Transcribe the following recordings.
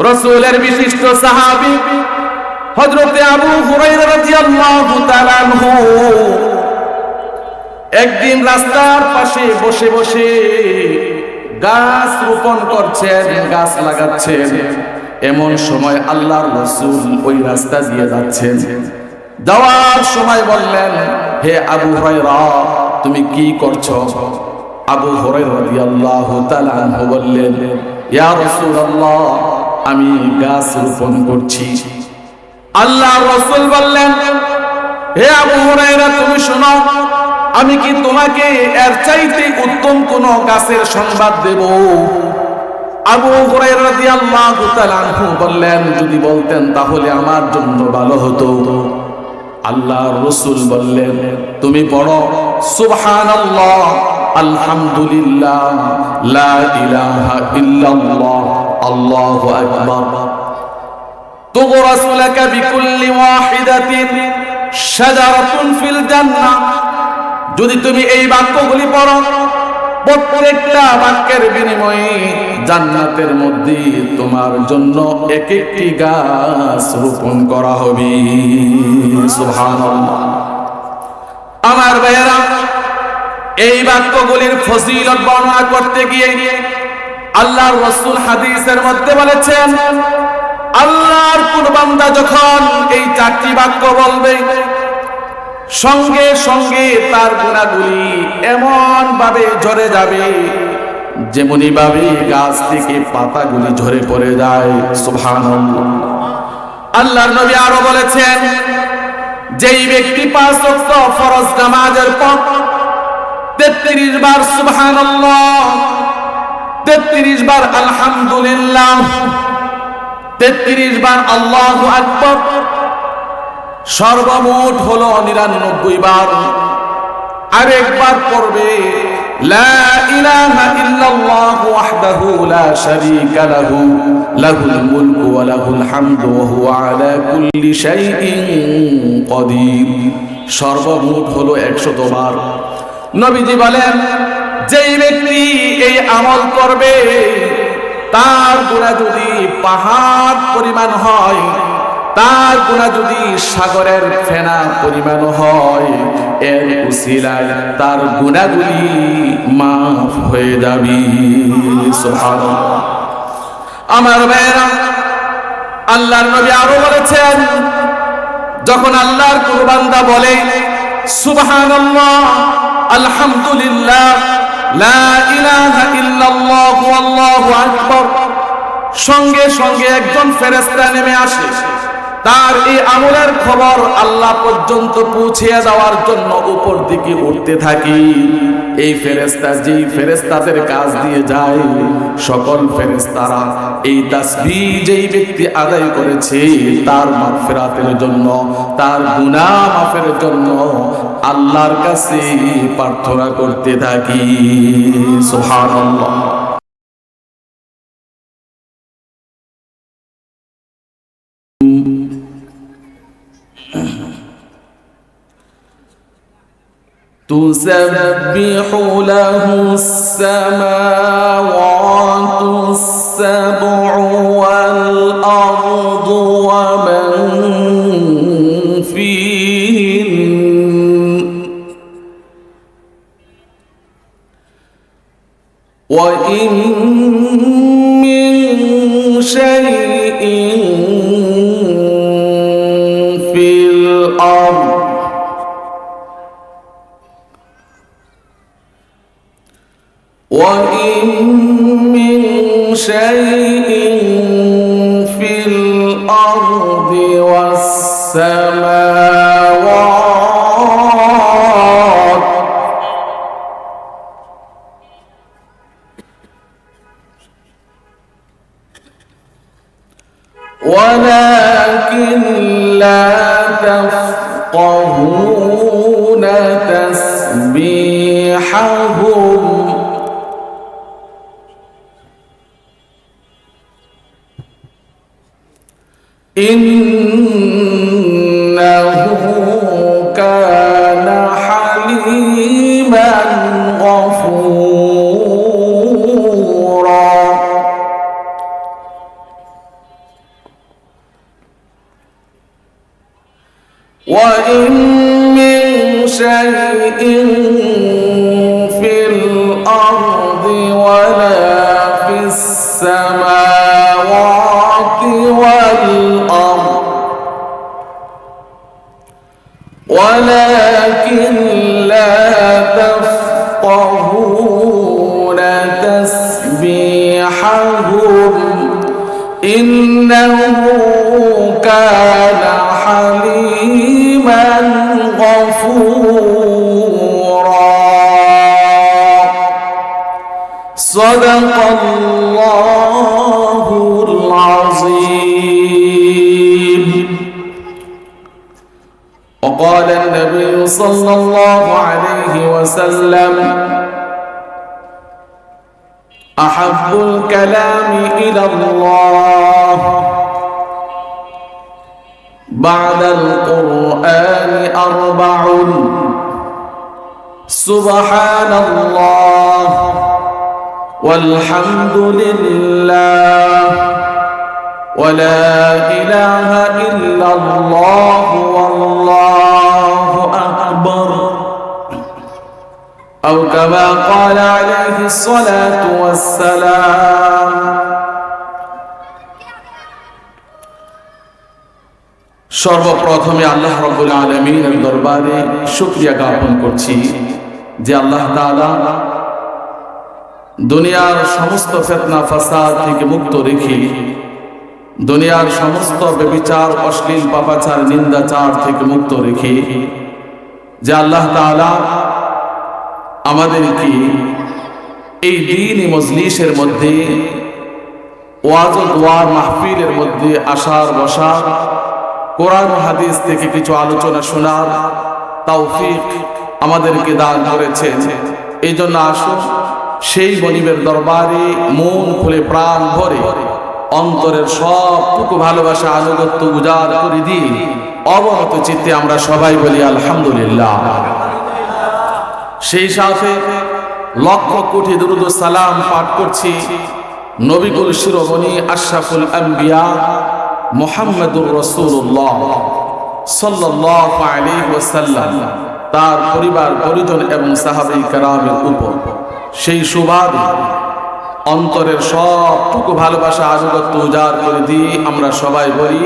রাসূলের বিশিষ্ট সাহাবী হযরতে আবু হুরায়রা রাদিয়াল্লাহু তাআলা আনহু একদিন রাস্তার পাশে বসে বসে গাছ রোপণ করছেন, গাছ লাগাচ্ছেন। এমন সময় আল্লাহর রাসূল ওই রাস্তা দিয়ে যাচ্ছেন। যাওয়ার সময় বললেন, হে আবু হুরায়রা, তুমি কি করছো? আবু হুরায়রা রাদিয়াল্লাহু তাআলা আনহু বললেন, ইয়া রাসূলুল্লাহ, আমি গাছ রোপণ করছি। আল্লাহর রাসূল বললেন, হে আবু হুরায়রা, তুমি শোনো, আমি কি তোমাকে এর চাইতে উত্তম কোন গাছের সংবাদ দেব? আবু হুরায়রা রাদিয়াল্লাহু তাআলা আনহু বললেন, যদি বলতেন তাহলে আমার জন্য ভালো হতো। আল্লাহর রাসূল বললেন, তুমি পড়ো সুবহানাল্লাহ, আলহামদুলিল্লাহ, লা ইলাহা ইল্লাল্লাহ, আল্লাহু আকবার। তুগরাসু লাকা বিকুল্লি ওয়াহিদাতিন শাজারাতুন ফিল জান্নাহ। যদি তুমি এই বাক্যগুলি পড়ো, প্রত্যেকটা বাক্যের বিনিময়ে জান্নাতের মধ্যে তোমার জন্য এক একটি গাছ রোপণ করা হবে। সুবহানাল্লাহ। আমার ভাইয়েরা, এই বাক্যগুলির ফজিলত বর্ণনা করতে গিয়ে আল্লাহর রাসূল হাদিসের মধ্যে বলেছেন, আল্লাহর কোন বান্দা যখন এই চারটি বাক্য বলবে, সঙ্গে সঙ্গে তার গুনাহগুলি এমন ভাবে ঝরে যাবে যেমনি ভাবে গাছ থেকে পাতাগুলি ঝরে পড়ে যায়। সুবহানাল্লাহ। আল্লাহর নবী আরো বলেছেন, যেই ব্যক্তি 5 ওয়াক্ত ফরজ নামাজের পর 33 বার সুবহানাল্লাহ, 33 বার আলহামদুলিল্লাহ, 33 বার আল্লাহু আকবার, সর্বমোট হলো 99 বার। আরেকবার পড়বে লা ইলাহা ইল্লাল্লাহু ওয়াহদাহু লা শারীকা লাহু, লাহুল মুলকু ওয়া লাহুল হামদু ওয়া হুয়া আলা কুল্লি শাইইন কাদির। সর্বমোট হলো 100 বার। নবীজি বলেন, যেই ব্যক্তি এই আমল করবে, তার গুনাহ যদি পাহাড় পরিমাণ হয়, তার গুনাহ যদি সাগরের ফেনা পরিমাণ হয়, এর উসিলায় তার গুনাহগুলি মাফ হয়ে যাবে। সুবহানাল্লাহ। আমার ভাইয়েরা, আল্লাহর নবী আরো বলেছেন, যখন আল্লাহর কোন বান্দা বলে সুবহানাল্লাহ, আলহামদুলিল্লাহ, লা ইলাহা ইল্লাল্লাহ, আল্লাহু আকবার, সঙ্গে সঙ্গে একজন ফেরেশতা নেমে আসে, তার এই আমলের খবর আল্লাহ পর্যন্ত পৌঁছে দেওয়ার জন্য উপর দিকে উঠতে থাকে। এই ফেরেশতা যেই ফেরেশতাদের কাজ দিয়ে যায়, সকল ফেরেশতারা এই তাসবিহ যেই ব্যক্তি আদায় করেছে তার মাগফিরাতের জন্য, তার গুনাহ মাফের জন্য আল্লাহর কাছে প্রার্থনা করতে থাকি। সুবহানাল্লাহ। تسبح له السماوات السبع والأرض ومن فيهن وإن من شيء في الأرض وإن من شيء في الأرض والسماوات ولكن لا تفقهون تسبيحهم إنه كان حليما غفورا وإن من شيء في الأرض ولا في السماوات والأرض ولكن لا تفقهون تسبيحهم إنه كان حليما غفورا صدق الله العظيم. وقال النبي صلى الله عليه وسلم أحب الكلام إلى الله بعد القرآن أربع سبحان الله والحمد لله ولا إله إلا الله والله أكبر أو كما قال عليه الصلاة والسلام. সর্বপ্রথমে আল্লাহ রাব্বুল আলামিনের দরবারে শুকরিয়া জ্ঞাপন করছি যে আল্লাহ তাআলা দুনিয়ার সমস্ত ফিতনা ফাসাদ থেকে মুক্ত রেখে দুনিয়ার সমস্ত ব্যভিচার অশ্লীল পাপাচার নিন্দাচার থেকে মুক্ত রেখে যে আল্লাহ তাআলা আমাদেরকে এই দ্বীনি মজলিসের মধ্যে ওয়াজ ও দোয়ার মাহফিলের মধ্যে আসার বসার কোরআন ও হাদিস থেকে কিছু আলোচনা শোনার তৌফিক আমাদেরকে দান করেছেন। এই জন্য আসুন সেই গনিবের দরবারে মন খুলে প্রাণ ভরে অন্তরের সবটুকু ভালোবাসা আনুগত্য উজাড় করে দিয়ে অবনত চিত্তে আমরা সবাই বলি আলহামদুলিল্লাহ। সেই সাথে লক্ষ কোটি দুরূদ ও সালাম পাঠ করছি নবীকুল শিরোমণি আশরাফুল আম্বিয়া মুহাম্মদুর রাসূলুল্লাহ সাল্লাল্লাহু আলাইহি ওয়াসাল্লাম তার পরিবার পরিজন এবং সাহাবায়ে কেরামের উপর। সেই সুবাদে অন্তরের সবটুকু ভালোবাসা আনুগত্য উজাড় করে দিয়ে আমরা সবাই বলি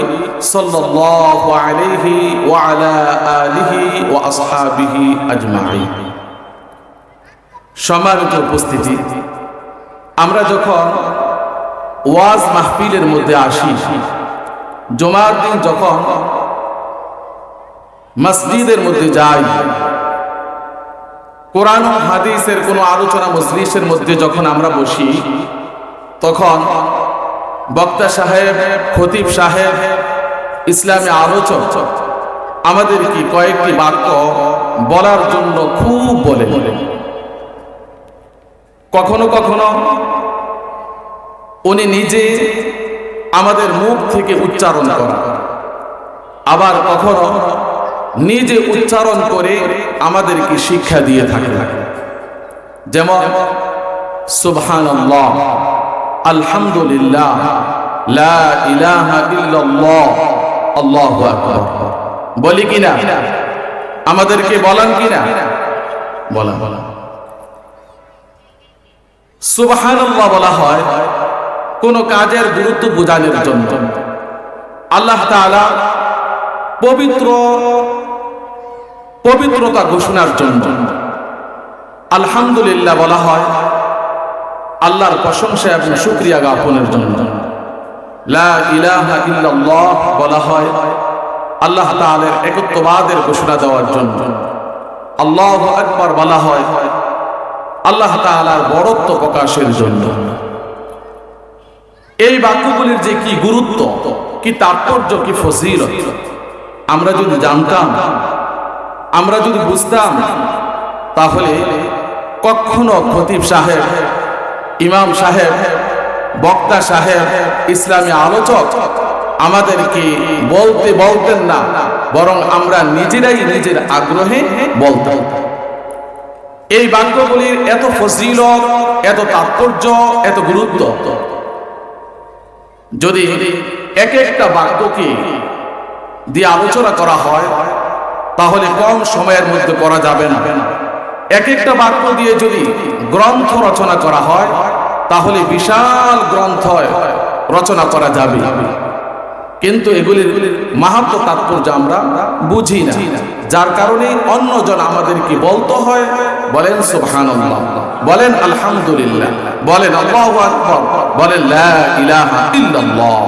সাল্লাল্লাহু আলাইহি ওয়া আলা আলিহি ওয়া আসহাবিহি আজমাইন। সম্মানিত উপস্থিতি, আমরা যখন ওয়াজ মাহফিলের মধ্যে আসি, জুমার দিন যখন মসজিদের মধ্যে যাই, কোরআন ও হাদিসের কোনো আলোচনা মজলিসের মধ্যে যখন আমরা বসি, তখন বক্তা সাহেব, খতিব সাহেব, ইসলামী আলোচক আমাদের কি কয়েকটি বাক্য বলার জন্য খুব বলে। কখনো কখনো উনি নিজে আমাদের মুখ থেকে উচ্চারণ করা, আবার কখনো নিজে উচ্চারণ করে আমাদেরকে শিক্ষা দিয়ে থাকে। যেমন সুবহানাল্লাহ, আলহামদুলিল্লাহ, লা ইলাহা ইল্লাল্লাহ, আল্লাহু আকবার বলি কিনা? আমাদেরকে বলেন কিনা? বলা। সুবহানাল্লাহ বলা হয় কোন কাজের গুরুত্ব বোঝানোর জন্য। আল্লাহ তাআলা পবিত্রতা ঘোষণার জন্য। আলহামদুলিল্লাহ বলা হয় আল্লাহর প্রশংসা এবং শুকরিয়া জ্ঞাপনের জন্য। লা ইলাহা ইল্লাল্লাহ বলা হয় আল্লাহ তাআলার একত্ববাদের ঘোষণা দেওয়ার জন্য। আল্লাহু আকবার বলা হয় আল্লাহ তাআলার বড়ত্ব প্রকাশের জন্য। এই বাক্যগুলির যে কি গুরুত্ব, কি তাৎপর্য, কি ফজিলত আমরা যদি জানতাম, আমরা যদি বুঝতাম, তাহলে কখনো খতিব সাহেব, ইমাম সাহেব, বক্তা সাহেব, ইসলামী আলোচক আমাদেরকে বলতেন না, বরং আমরা নিজেরাই নিজের আগ্রহে বলতাম। এই বাক্যগুলির এত ফজিলত, এত তাৎপর্য, এত গুরুত্ব, যদি এক একটা বাক্যকে দিয়ে আলোচনা করা হয় তাহলে কম সময়ের মধ্যে করা যাবে না। এক একটা বাক্য দিয়ে যদি গ্রন্থ রচনা করা হয় তাহলে বিশাল গ্রন্থ রচনা করা যাবে, কিন্তু এগুলির মাহাত্ম্য তাৎপর্য আমরা বুঝি না, যার কারণে অন্যজন আমাদেরকে বলতে হয় বলেন সুবহানাল্লাহ, বলেন আলহামদুলিল্লাহ, বলেন আল্লাহু আকবার, বলেন লা ইলাহা ইল্লাল্লাহ।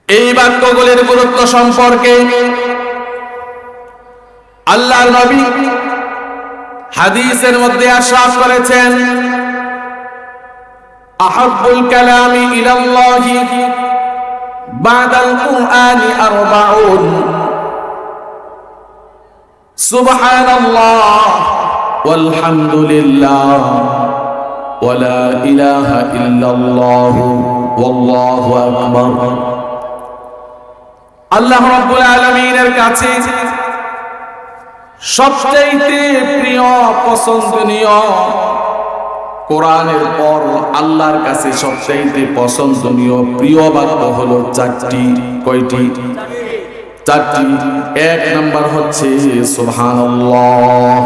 এই বাক্যগুলির গুরুত্ব সম্পর্কে আল্লাহর নবী হাদিসের মধ্যে ইরশাদ করেছেন, আহাব্বুল কালামি ইলাল্লাহি বাদাল কুরআনি আরবাউন সুবহানাল্লাহ ওয়ালহামদুলিল্লাহ ওয়ালা ইলাহা ইল্লাল্লাহ ওয়াল্লাহু আকবার। আল্লাহ রাব্বুল আলামিনের কাছে সবচেয়ে প্রিয় পছন্দনীয়, কোরআনের পর আল্লাহর কাছে সবচেয়ে পছন্দনীয় প্রিয় বাক্য হলো চারটি। কয়টি? চারটি। এক নাম্বার হচ্ছে সুবহানাল্লাহ,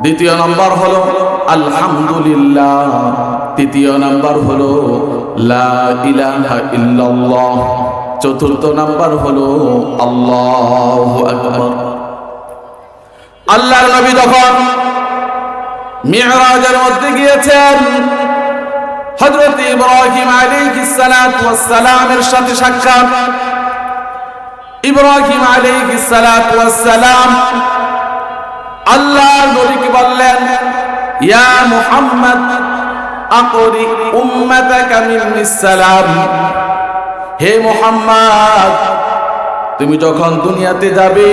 দ্বিতীয় নাম্বার হলো আলহামদুলিল্লাহ, তৃতীয় নাম্বার হলো লা ইলাহা ইল্লাল্লাহ, চতুর্থ নাম্বার হলো আল্লাহু আকবার। আল্লাহর নবী যখন মিরাজের মধ্যে গিয়েছেন, হযরত ইব্রাহিম আলাইহিস সালাতু ওয়াস সালামের সাথে সাক্ষাৎ। ইব্রাহিম আলাইহিস সালাতু ওয়াস সালাম আল্লাহর নবীকে বললেন, ইয়া মুহাম্মদ আকরি উম্মাতাকা মিন্নিস সালাম, হে মুহাম্মদ তুমি যখন দুনিয়াতে যাবে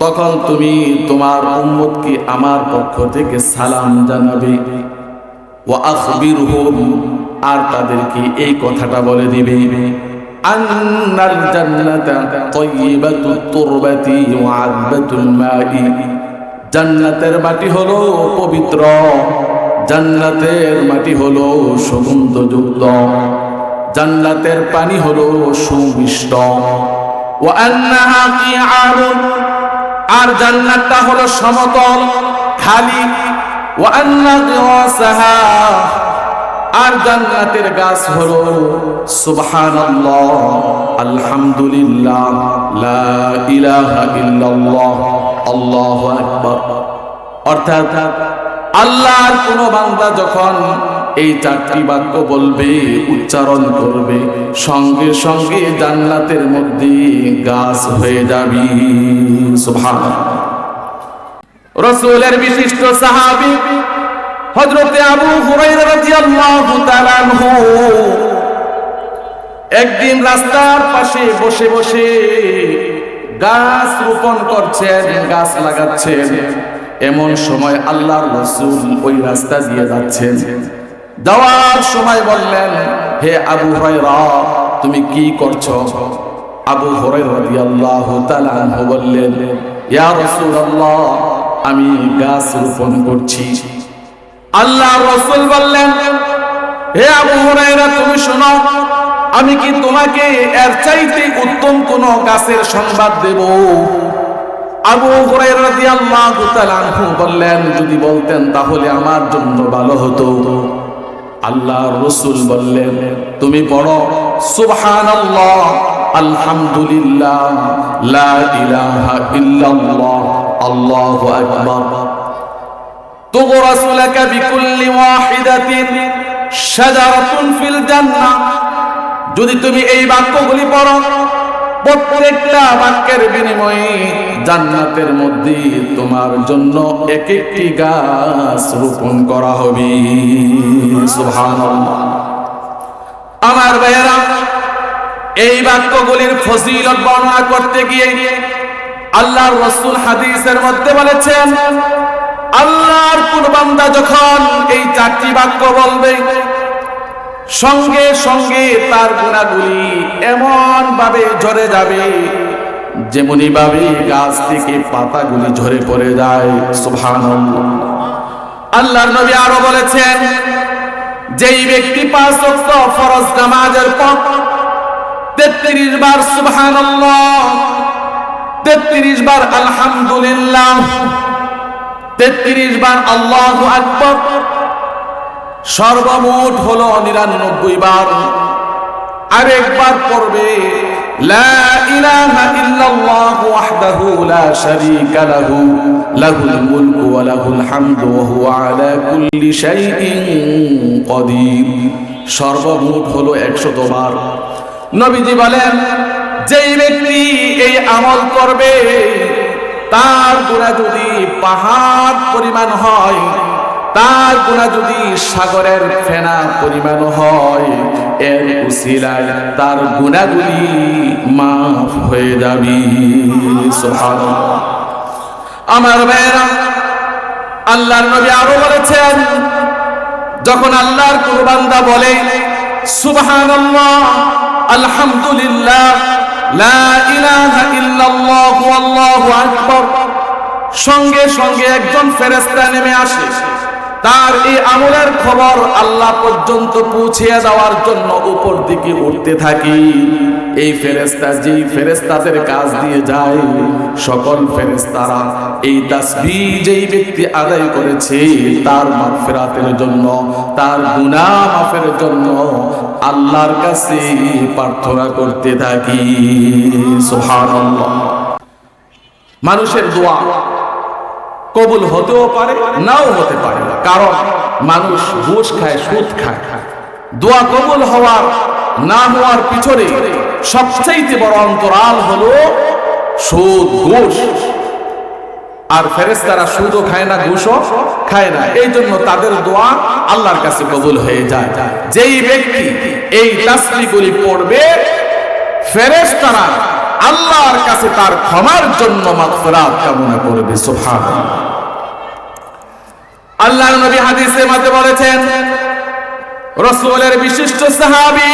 তখন তুমি তোমার উম্মতকে আমার পক্ষ থেকে সালাম জানাবে। ওয়া আখবিরহুম, আর তাদেরকে এই কথাটা বলে দিবে, আন্নাল জান্নাতা তাইয়্যিবাতুত তুরবাতি ওয়া আযবাতুল মাই, জান্নাতের মাটি হলো পবিত্র, জান্নাতের মাটি হলো সুগন্ধযুক্ত, জান্নাতের পানি হলো সুমিষ্ট। ওয়া আন্নাহা কিআরুন, আর জান্নাতটা হলো সমতল খালি। ওয়া আন্না গিরাসাহা, আর জান্নাতের গাছ হলো সুবহানাল্লাহ আলহামদুলিল্লাহ লা ইলাহা ইল্লাল্লাহ আল্লাহু আকবার। অর্থাৎ আল্লাহর কোন বান্দা যখন এই চারটি বাক্য বলবে, উচ্চারণ করবে, সঙ্গে সঙ্গে জান্নাতের মধ্যে গাছ হয়ে যাবে। সুবহানাল্লাহ। রাসূলের বিশিষ্ট সাহাবী হযরত আবু হুরায়রা রাদিয়াল্লাহু তাআলা আনহু একদিন রাস্তার পাশে বসে বসে গাছ রোপণ করছেন, গাছ লাগাচ্ছেন। এমন সময় আল্লাহর রাসূল ওই রাস্তা দিয়ে যাচ্ছেন। যাওয়ার সময় বললেন, হে আবু হুরায়রা তুমি কি করছো? আবু হুরায়রা রাদিয়াল্লাহু তাআলা আনহু বললেন, ইয়া রাসূলুল্লাহ আমি গাছ রোপণ করছি। আল্লাহর রাসূল বললেন, হে আবু হুরায়রা তুমি শোনো, আমি কি তোমাকে এর চাইতে উত্তম কোন গাছের সংবাদ দেব? আবু হুরায়রা রাদিয়াল্লাহু তাআলা আনহু বললেন, যদি বলতেন তাহলে আমার জন্য ভালো হতো। আল্লাহর রাসূল বললেন, তুমি পড়ো সুবহানাল্লাহ আলহামদুলিল্লাহ লা ইলাহা ইল্লাল্লাহ আল্লাহু আকবার। তুগরাসু লাকা বিকুল্লি ওয়াহিদাতিন শাজারাতুন ফিল জান্নাহ, যদি তুমি এই বাক্যগুলি পড়ো প্রত্যেকটা বাক্যের বিনিময়ে জান্নাতের মধ্যে তোমার জন্য এক একটি গাছ রোপণ করা হবে। সুবহানাল্লাহ। আমার ভাইয়েরা, এই বাক্যগুলির ফজিলত বর্ণনা করতে গিয়ে আল্লাহর রাসূল হাদিসের মধ্যে বলেছেন, আল্লাহর কোন বান্দা যখন এই চারটি বাক্য বলবে সঙ্গে সঙ্গে তার গুনাহগুলি এমন ভাবে ঝরে যাবে যেমনি ভাবে গাছ থেকে পাতাগুলি ঝরে পড়ে যায়। সুবহানাল্লাহ। আল্লাহর নবী আরো বলেছেন, যেই ব্যক্তি 5 ওয়াক্ত ফরজ নামাজের পর 33 বার সুবহানাল্লাহ, 33 বার আলহামদুলিল্লাহ, 33 বার আল্লাহু আকবার, সর্বমোট হলো 99 বার। আরেকবার পড়বে লা ইলাহা ইল্লাল্লাহ ওয়াহদাহু লা শারীকা লাহু লাহুল মুলকু ওয়া লাহুল হামদু ওয়া হুয়া আলা কুল্লি শাইইন কাদির। সর্বমোট হলো 100 বার। নবীজি বলেন, যেই ব্যক্তি এই আমল করবে তার গুনাহ যদি পাহাড় পরিমাণ হয়, তার গুনাহ যদি সাগরের ফেনা পরিমাণ হয়, এর উসিলায় তার গুনাহগুলি মাফ হয়ে যাবে। সুবহানাল্লাহ। আমার ভাইরা, আল্লাহর নবী আরো বলেছেন, যখন আল্লাহর কোন বান্দা বলে সুবহানাল্লাহ, আলহামদুলিল্লাহ, লা ইলাহা ইল্লাল্লাহ আল্লাহু আকবার, সঙ্গে সঙ্গে একজন ফেরেশতা নেমে আসে, তার এই আমলের খবর আল্লাহ পর্যন্ত পৌঁছে দেওয়ার জন্য উপর দিকে উঠতে থাকে। এই ফেরেশতা যেই ফেরেশতাদের কাজ দিয়ে যায়, সকল ফেরেশতারা এই তাসবিহ যেই ব্যক্তি আদায় করেছে তার মাগফিরাতের জন্য, তার গুনাহ মাফের জন্য আল্লাহর কাছে প্রার্থনা করতে থাকি। সুবহানাল্লাহ। মানুষের দোয়া কবুল হতেও পারে, নাও হতে পারে, কারণ মানুষ ঘুষ খায়, সুদ খায়। দোয়া কবুল হওয়ার না হওয়ার পিছনে সবচেয়ে বড় অন্তরাল হলো সুদ, ঘুষ। আর ফেরেশতারা সুদও খায় না, ঘুষও খায় না, এই জন্য তাদের দোয়া আল্লাহর কাছে কবুল হয়ে যায়। যেই ব্যক্তি এই তাসবিহগুলি পড়বে, ফেরেশতারা আল্লাহর কাছে তার ক্ষমার জন্য মাগফিরাত কামনা করবে। সুবহানাল্লাহ। আল্লাহর নবী হাদিসের মধ্যে বলেছেন, রাসূলের বিশিষ্ট সাহাবী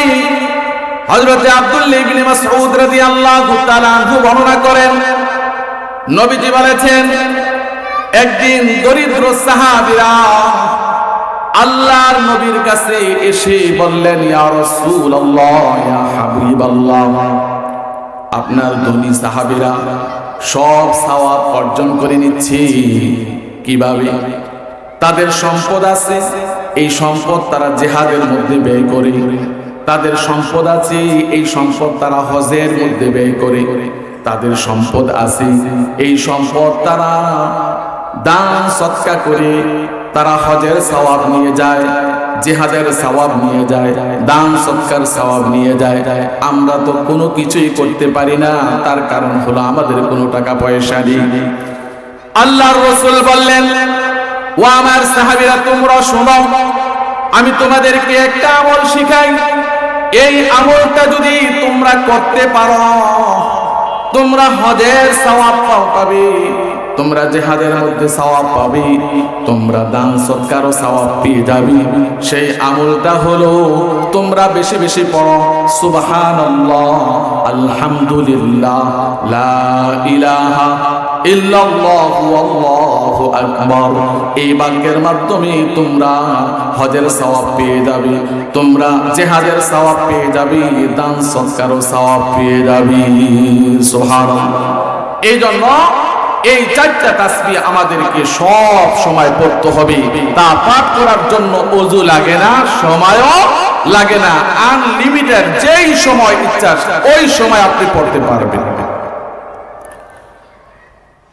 হযরত আব্দুল্লাহ ইবনে মাসউদ রাদিয়াল্লাহু তাআলা আনহু বর্ণনা করেন, নবীজি বলেছেন, একদিন দরিদ্র সাহাবীরা আল্লাহর নবীর কাছে এসে বললেন, ইয়া রাসূলুল্লাহ, ইয়া হাবিবাল্লাহ, আপনার ধনী সাহাবীরা সব সওয়াব অর্জন করে নিচ্ছে, কিভাবে? তাদের সম্পদ আছে, এই সম্পদ তারা জিহাদের মধ্যে ব্যয় করে। তাদের সম্পদ আছে, এই সম্পদ তারা হজের মধ্যে ব্যয় করে। তাদের সম্পদ আছে, এই সম্পদ তারা দান সদকা করে তারা হজের সওয়াব নিয়ে যায়, জিহাদের সওয়াব নিয়ে যায়, দান সদকার সওয়াব নিয়ে যায়। আমরা তো কোনো কিছুই করতে পারি না, তার কারণ হলো আমাদের কোনো টাকা পয়সা নেই। আল্লাহর রাসূল বললেন, ও আমার সাহাবীরা, তোমরা শোনো, আমি তোমাদেরকে একটা আমল শিখাই। এই আমলটা যদি তোমরা করতে পারো, তোমরা হজের সওয়াব পাবে, তোমরা জিহাদের মধ্যে সওয়াব পাবে, তোমরা দান সদকারও সওয়াব পেয়ে যাবে। সেই আমলটা হলো তোমরা বেশি বেশি পড়ো সুবহানাল্লাহ, আলহামদুলিল্লাহ, লা ইলাহা ইল্লাল্লাহু আল্লাহু আকবার। এই বাক্যের মাধ্যমে তোমরা হজের সওয়াব পেয়ে যাবে, তোমরা জিহাদের সওয়াব পেয়ে যাবে, দান সদকারও সওয়াব পেয়ে যাবে। সুবহানাল্লাহ। এই জন্য এই চারটা তাসবিহ আমাদেরকে সব সময় পড়তে হবে। তা পাঠ করার জন্য ওযু লাগে না, সময়ও লাগে না, আনলিমিটেড যেই সময় ইচ্ছা ওই সময় আপনি পড়তে পারবেন।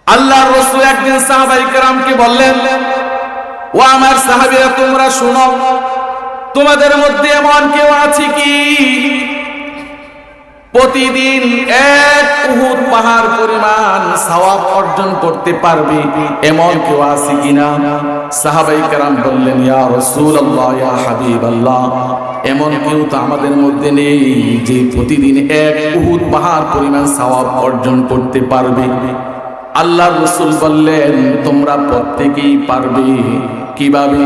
আল্লাহর রাসূল একদিন সাহাবায়ে কেরামকে বললেন, ও আমার সাহাবীরা, তোমরা শুনো, তোমাদের মধ্যে এমন কেউ আছে কি প্রতিদিন এক উহুদ পাহাড় পরিমাণ সওয়াব অর্জন করতে পারবে? এমন কেউ আছে কিনা? সাহাবায়ে কেরাম বললেন, ইয়া রাসূলুল্লাহ, ইয়া হাবিবাল্লাহ, এমন কেউ তো আমাদের মধ্যে নেই যে প্রতিদিন এক উহুদ পাহাড় পরিমাণ সওয়াব অর্জন করতে পারবে। আল্লাহর রাসূল বললেন, তোমরা প্রত্যেকেই পারবে। কিভাবে?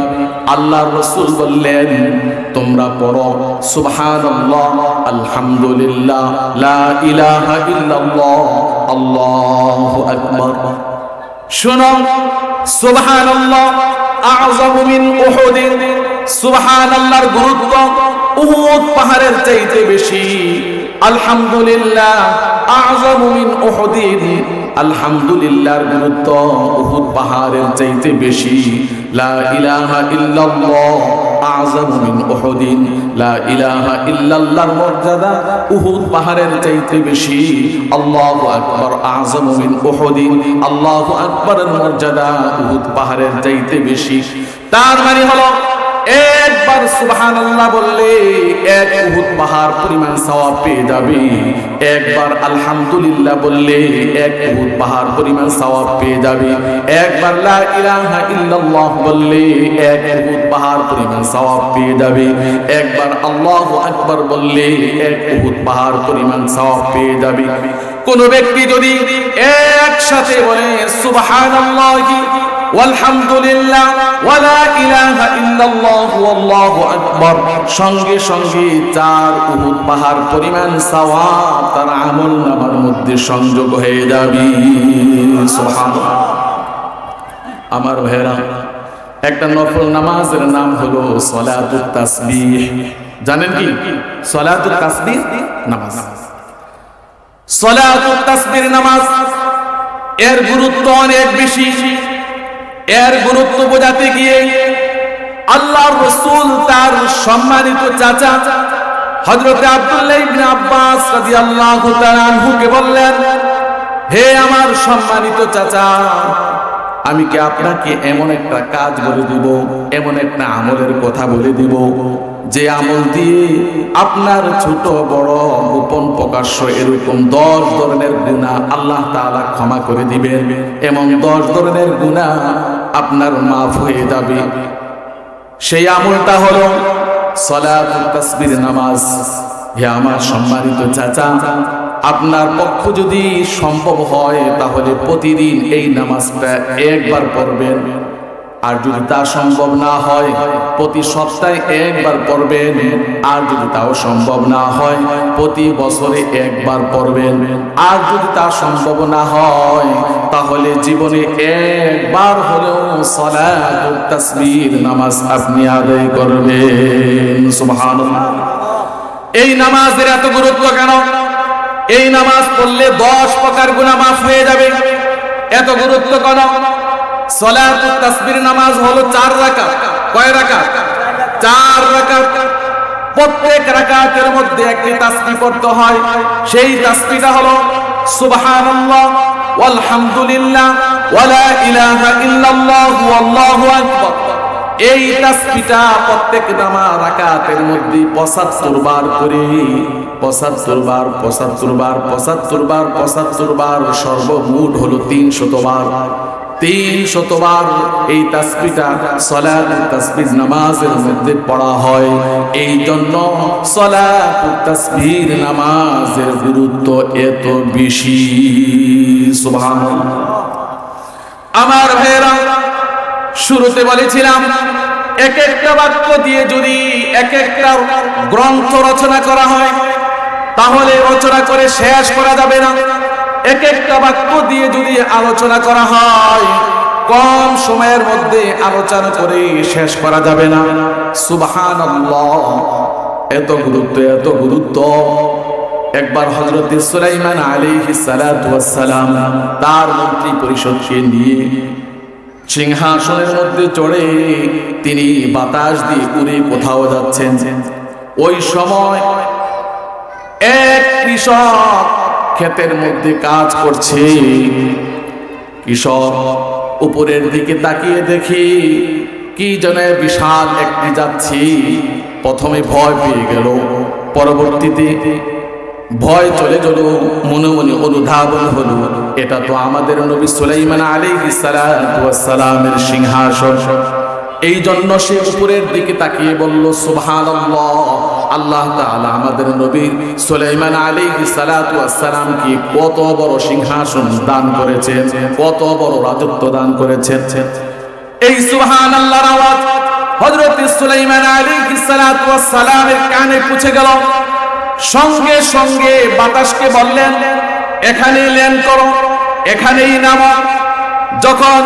আল্লাহর রাসূল বললেন, তোমরা পড়ো সুবহানাল্লাহ, আলহামদুলিল্লাহ, লা ইলাহা ইল্লাল্লাহ, আল্লাহু আকবার। শুনো, সুবহানাল্লাহ আ'যামু মিন উহুদ, সুবহানাল্লাহর গুরুত্ব উহুদ পাহাড়ের চাইতে বেশি। আলহামদুলিল্লাহ আযমু মিন উহুদিন, আলহামদুলিল্লাহর গুরুত্ব উহুদ পাহাড়ের চাইতে বেশি। লা ইলাহা ইল্লাল্লাহ আযমু মিন উহুদিন, লা ইলাহা ইল্লাল্লাহর মর্যাদা উহুদ পাহাড়ের চাইতে বেশি। আল্লাহু আকবার আযমু মিন উহুদিন, আল্লাহু আকবারের মর্যাদা উহুদ পাহাড়ের চাইতে বেশি। তার মানে হলো একবার সুবহানাল্লাহ বললে এক উহুদ পাহাড় পরিমাণ সওয়াব পেয়ে যাবে, একবার আলহামদুলিল্লাহ বললে এক উহুদ পাহাড় পরিমাণ সওয়াব পেয়ে যাবে, একবার লা ইলাহা ইল্লাল্লাহ বললে এক উহুদ পাহাড় পরিমাণ সওয়াব পেয়ে যাবে, একবার আল্লাহু আকবার বললে এক উহুদ পাহাড় পরিমাণ সওয়াব পেয়ে যাবে। কোন ব্যক্তি যদি একসাথে বলে সুবহানাল্লাহি ওয়ালহামদুলিল্লাহ ওয়ালা ইলাহা ইল্লাল্লাহু আল্লাহু আকবার, সঙ্গে সঙ্গে 4 উহুদ পাহাড় পরিমাণ সওয়াব তার আমলনামার মধ্যে সংযোগ হয়ে যাবে। সুবহানাল্লাহ। আমার ভাইরা, একটা নফল নামাজের নাম হলো সলাতুত তাসবিহ। জানেন কি সলাতুত তাসবিহ নামাজ? সলাতুত তাসবিহ নামাজ এর গুরুত্ব অনেক বেশি। এর গুরুত্ব বোঝাতে গিয়ে আল্লাহর রাসূল তার সম্মানিত চাচা হযরত আব্দুল্লাহ ইবনে আব্বাস রাদিয়াল্লাহু তাআলা আনহুকে বললেন, হে আমার সম্মানিত চাচা, আমি কি আপনাকে এমন একটা কাজ বলে দিব, এমন একটা আমলের কথা বলে দিব যে আমল দিয়ে আপনার ছোট বড় গোপন প্রকাশ্য এরকম 10 ধরনের গুনাহ আল্লাহ তাআলা ক্ষমা করে দিবেন, এমন 10 ধরনের গুনাহ আপনার মাফ হয়ে যাবে। সেই আমলটা হলো সলাতুত তাসবিহ নামাজ। হে আমার সম্মানিত চাচা, আপনার পক্ষ যদি সম্ভব হয় তাহলে প্রতিদিন এই নামাজটা একবার পড়বেন, আর যদি তা সম্ভব না হয় প্রতি সপ্তাহে একবার পড়বেন, আর যদি তাও সম্ভব না হয় প্রতি বছরে একবার পড়বেন, আর যদি তা সম্ভব না হয় তাহলে জীবনে একবার হলেও সলাতুত তাসবিহ নামাজ আপনি আদায় করবেন। সুবহানাল্লাহ। এই নামাজের এত গুরুত্ব কেন? এই নামাজ পড়লে 10 প্রকার গুনাহ মাফ হয়ে যাবে। এত গুরুত্ব কেন? সলাতুত তাসবিহ নামাজ হলো 4 রাকাত। কয় রাকাত? 4 রাকাত। প্রত্যেক রাকাতের মধ্যে একটি তাসবিহ পড়তে হয়। সেই তাসবিহটা হলো সুবহানাল্লাহ ওয়ালহামদুলিল্লাহ ওয়ালা ইলাহা ইল্লাল্লাহু আল্লাহু আকবার। এই তাসবিহটা প্রত্যেক রাকাতের মধ্যে 75 বার করে, 75 বার 75 বার 75 বার 75 বার, সর্বমোট হলো 300 বার। 300 বার এই তাসবিহটা সলাতুত তাসবিহ নামাজের মধ্যে পড়া হয়। এই জন্য সলাতুত তাসবিহ নামাজের গুরুত্ব এত বেশি। সুবহানাল্লাহ। আমার ভাইরা, শুরুতে বলেছিলাম এক একটা বাক্য দিয়ে যদি এক একটা গ্রন্থ রচনা করা হয় তাহলে রচনা করে শেষ করা যাবে না। এক একটা বাক্য দিয়ে যদি আলোচনা করা হয় কম সময়ের মধ্যে আলোচনা করে শেষ করা যাবে না। সুবহানাল্লাহ। এত গুরুত্ব, এত গুরুত্ব। একবার হযরত সুলাইমান আলাইহিস সালাতু ওয়াস সালাম তার মন্ত্রী পরিষদকে নিয়ে সিংহাসনের মধ্যে চড়ে তিনি বাতাস দিয়ে উড়ে কোথাও যাচ্ছেন। ওই সময় এক কৃষক ক্ষেতের মধ্যে কাজ করছে। কৃষক উপরের দিকে তাকিয়ে দেখি কি যেন বিশাল একটি যাচ্ছি। প্রথমে ভয় পেয়ে গেল, পরবর্তীতে ভয় চলে গেল, মনে মনে অনুধাবন হলো এটা তো আমাদের নবী সুলাইমান আলাইহিস সালাতু ওয়াস সালামের সিংহাসন। এই জন্য সে উপরের দিকে তাকিয়ে বলল সুবহানাল্লাহ, আল্লাহ তাআলা আমাদের নবী সুলাইমান আলাইহিস সালাতু ওয়াস সালামকে কত বড় সিংহাসন দান করেছেন, কত বড় রাজত্ব দান করেছেন। এই সুবহানাল্লাহর আওয়াজ হযরত সুলাইমান আলাইহিস সালাতু ওয়াস সালামের কানে পৌঁছে গেল। সঙ্গে সঙ্গে বাতাসকে বললেন এখানে ল্যান্ড করো, এখানেই নামো। যখন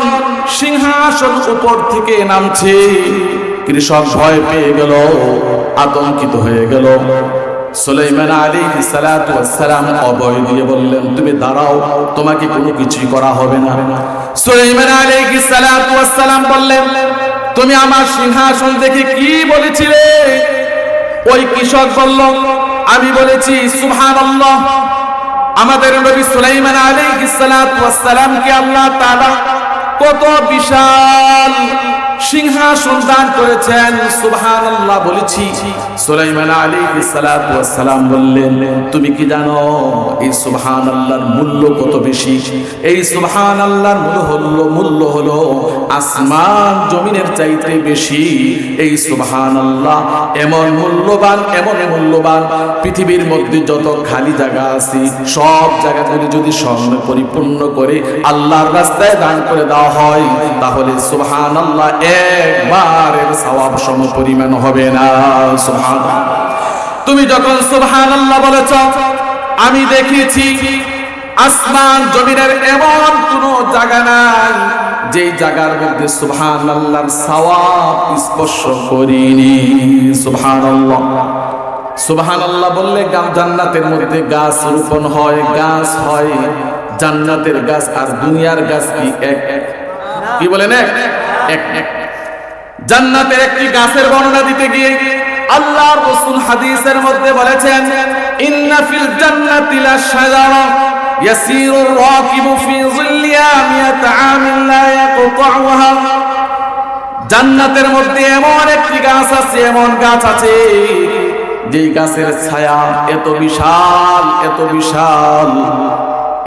সিংহাসন উপর থেকে নামছে কৃষক ভয় পেয়ে গেল, আতঙ্কিত হয়ে গেল। সুলাইমান আলাইহিস সালাতু ওয়াস সালাম অভয় দিয়ে বললেন, তুমি দাঁড়াও, তোমাকে কোনো কিছুই করা হবে না। সুলাইমান আলাইহিস সালাতু ওয়াস সালাম বললেন, তুমি আমার সিংহাসন দেখে কি বলেছিলে? ওই কৃষক বলল, আমি বলেছি সুবহানাল্লাহ। আমাদের নবী সুলাইমান আলাইহিস সালাতু ওয়াস সালামকে আল্লাহ তাআলা কত বিশাল সিংহাসন দান করেছেন, সুবহানাল্লাহ বলেছি। সুলাইমান আলাইহিস সালাতু ওয়াস সালাম বললেন, তুমি কি জানো এই সুবহানাল্লাহর মূল্য কত বেশি? এই সুবহানাল্লাহর মূল্য হলো আসমান জমিনের চাইতে বেশি। এই সুবহানাল্লাহ এমন মূল্যবান পৃথিবীর মধ্যে যত খালি জায়গা আছে সব জায়গাগুলি যদি স্বর্ণে পরিপূর্ণ করে আল্লাহর রাস্তায় দান করে দেওয়া হয়, তাহলে সুবহানাল্লাহ একবারের সওয়াব সম পরিমাণ হবে না। সুবহানাল্লাহ। তুমি যখন সুবহানাল্লাহ বলেছ, আমি দেখেছি আসমান জমিনের এমন কোন জায়গা নাই যেই জায়গার মধ্যে সুবহানাল্লাহর সওয়াব স্পর্শ করিনি। সুবহানাল্লাহ। সুবহানাল্লাহ বললে জান্নাতের মধ্যে গাছ রোপণ হয়, গাছ হয়। জান্নাতের গাছ আর দুনিয়ার গাছ কি এক? কি বলেন এক? জান্নাতের একটি গাছের বর্ণনা দিতে গিয়ে আল্লাহর রাসূল হাদিসের মধ্যে বলেছেন, ইন্না ফিল জান্নাতি লাশজারা ইয়াসিরু রাকিবু ফি যিল্লিহা মিয়াতা আমিন লা ইয়াকতাউহা। জান্নাতের মধ্যে এমন একটি গাছ আছে, এমন গাছ আছে যেই গাছের ছায়া এত বিশাল,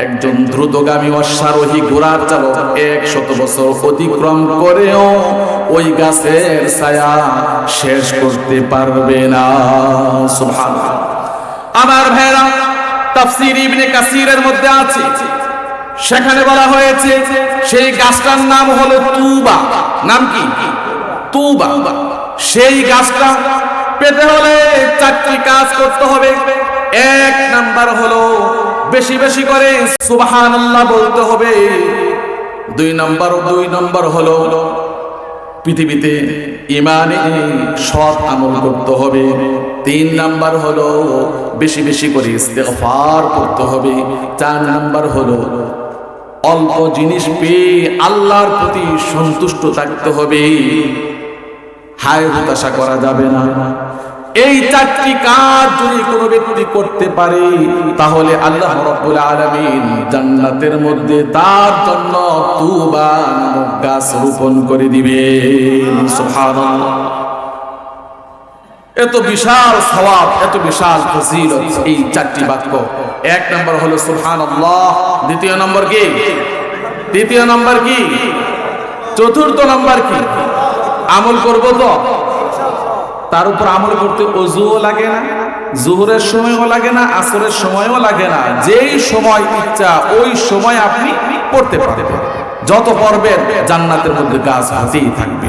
একজন দ্রুতগামী অশ্বারোহী ঘোড়ার চালক 100 বছর অতিক্রম করেও ওই গাছের ছায়া শেষ করতে পারবে না। সুবহানাল্লাহ। আমার ভাইরা, তাফসীর ইবনে কাসিরের মধ্যে আছে, সেখানে বলা হয়েছে সেই গাছটার নাম হলো তুবা। নাম কি? তুবা। সেই গাছটা পেতে হলে 4টি কাজ করতে হবে। 1 নাম্বার হলো বেশি বেশি করে সুবহানাল্লাহ বলতে হবে। 2 নাম্বার হলো পৃথিবীতে ঈমানে সৎ আমল করতে হবে। 3 নাম্বার হলো বেশি বেশি করে ইস্তেগফার করতে হবে। 4 নাম্বার হলো অল্প জিনিস পেয়ে আল্লাহর প্রতি সন্তুষ্ট থাকতে হবে, হায় হতাশা করা যাবে না। এই 4টি কাজ যদি কোনো ব্যক্তি করতে পারে, তাহলে আল্লাহ রাব্বুল আলামিন জান্নাতের মধ্যে তার জন্য তুবা নামক গাছ রোপণ করে দিবেন। সুবহানাল্লাহ। এত বিশাল সওয়াব, এত বিশাল ফজিলত এই 4টি বাক্য। 1 নাম্বার হলো সুবহানাল্লাহ। 2 নাম্বার কি? 3 নাম্বার কি? 4 নাম্বার কি? আমল করব তো। তার উপর আমল করতে ওযুও লাগে না, জোহরের সময়ও লাগে না, আসরের সময়ও লাগে না। যেই সময় ইচ্ছা ওই সময় আপনি পড়তে পারবেন। যত পড়বেন জান্নাতের মধ্যে গাছ হতেই থাকবে।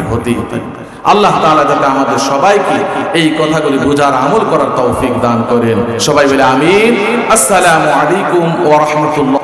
আল্লাহ তাআলা যাতে আমাদের সবাইকে এই কথাগুলি বোঝার, আমল করার তৌফিক দান করেন। সবাই বলে আমিন। আসসালামু আলাইকুম ওয়া রাহমাতুল্লাহ।